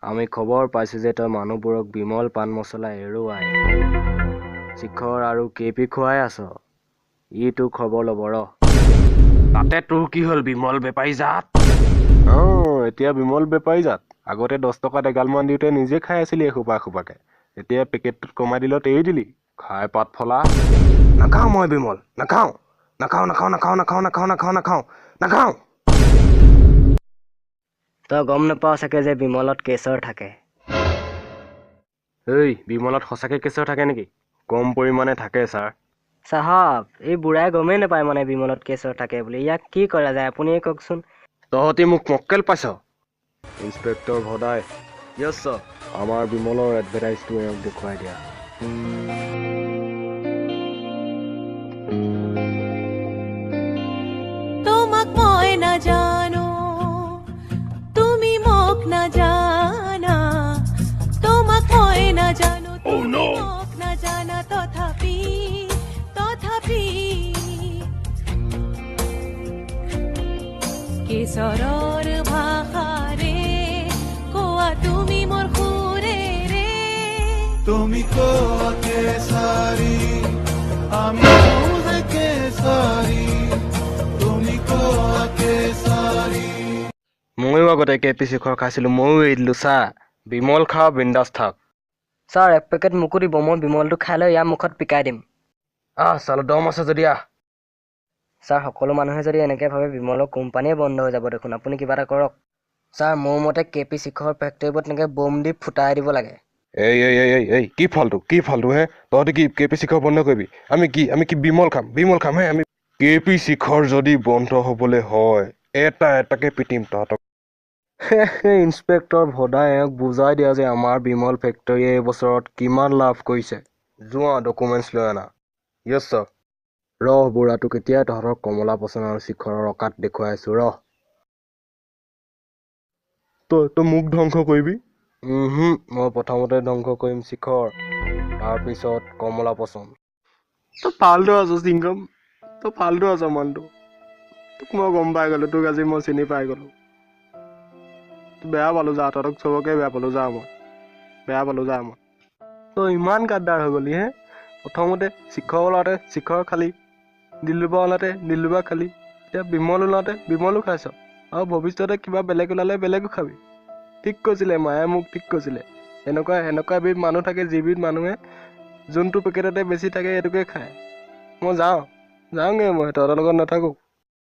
আমি খবৰ পাইছোঁ যে তই মানুহবোৰক বিমল পান মছলা এৰুৱাই শিখৰ আৰু কেপি খুৱাই আছ। ই তোৰ খবৰ ল'ব ৰ। তাতে তোৰ কি হ'ল বিমল বেপাৰী জাত? এতিয়া বিমল বেপাৰী জাত। আগতে 10 টকাত এগালমান দিওঁতে নিজে খাই আছিলি এসোপা এসোপাকে। এতিয়া পেকেটটোত কমাই দিলত এৰি দিলি। খাই পাত ফলা। নাখাওঁ মই বিমল, নাখাওঁ। নাখাওঁ নাখাওঁ নাখাওঁ নাখাওঁ নাখাওঁ নাখাওঁ নাখাওঁ নাখাওঁ। তই গম নাপাৱ চাগে যে বিমলত কেশৰ থাকে। বিমলত সঁচাকে কেঁচৰ থাকে নেকি? কম পৰিমাণে থাকে ছাৰ। চাহাব, এই বুঢ়াই গমেই নাপায় মানে বিমলত কেশৰ থাকে বুলি। ইয়াক কি কৰা যায় আপুনিয়ে কওকচোন। তহঁতি মোক মক্কেল পাইছ? ইন্সপেক্টৰ ভদাই। য়েছ ছাৰ। আমাৰ বিমলৰ এডভাৰটাইজটো এওঁক দেখুৱাই দিয়া। তোমাক মই নাজানো, তুমি মোক নাজানা। তোমাক মই নাজানো, তুমি মোক নাজানা। তথাপি কেশৰৰ ভাষাৰে কোৱা তুমি মোৰ সুৰেৰে। তুমি কোৱা কেশৰী, আমি কওঁ কেশৰী। তুমি কোৱা কেশৰী। ময়ো আগতে কেপি শিখৰ খাইছিলোঁ, ময়ো এৰি দিলোঁ চা। বিমল খা, বিন্দাছ থাক। ছাৰ এক পেকেট মোকো দিব, মই বিমলটো খাই লৈ ইয়াৰ মুখত পিকাই দিম। চালা দম আছে যদি আহ। ছাৰ সকলো মানুহে যদি এনেকৈ ভাবে বিমলৰ কোম্পানীয়ে বন্ধ হৈ যাব দেখোন। আপুনি কিবা এটা কৰক। ছাৰ মোৰ মতে কেপি শিখৰ ফেক্টৰীবোৰত তেনেকৈ বম দি ফুটাই দিব লাগে। এই কি ফাল্টু হে? তহঁতি কি কেপি শিখৰ বন্ধ কৰিবি? আমি কি বিমল খাম হে? আমি কেপি শিখৰ যদি বন্ধ হ'বলৈ হয় এটাকে পিটিম তহঁতক। ইন্সপেক্টৰ ভদাই এওঁক বুজাই দিয়া যে আমাৰ বিমল ফেক্টৰীয়ে এই বছৰত কিমান লাভ কৰিছে। যোৱা ডকুমেণ্টছ লৈ আনা। য়েছ ছাৰ। ৰহ বুঢ়াটোক এতিয়াই তহঁতৰ কমলা পচন আৰু শিখৰৰ অকাত দেখুৱাই আছো ৰহ। তই মোক ধ্বংস কৰিবি? মই প্ৰথমতে ধ্বংস কৰিম শিখৰ, তাৰপিছত কমলা পচন। তই ফাল্টু আছ চিংগম, তই ফাল্টু আছ মানুহটো। তোক মই গম পাই গ'লো, তোক আজি মই চিনি পাই গ'লো। বেয়া পালোঁ যা, তহঁতক চবকে বেয়া পালোঁ যা মই। তই ইমান গাদ্দাৰ হৈ গ'লি হে? প্ৰথমতে শিখৰ ওলাওঁতে শিখৰ খালি, দিলৰুবা ওলাওঁতে দিলৰুবা খালি, এতিয়া বিমল ওলাওঁতে বিমলো খাইছ, আৰু ভৱিষ্যতে কিবা বেলেগ ওলালে বেলেগো খাবি। ঠিক কৈছিলে মায়ে মোক, ঠিক কৈছিলে। এনেকুৱা এবিধ মানুহ থাকে যিবিধ মানুহে যোনটো পেকেটতে বেছি থাকে সেইটোকে খায়। মই যাওঁগে মই, তহঁতৰ লগত নাথাকোঁ।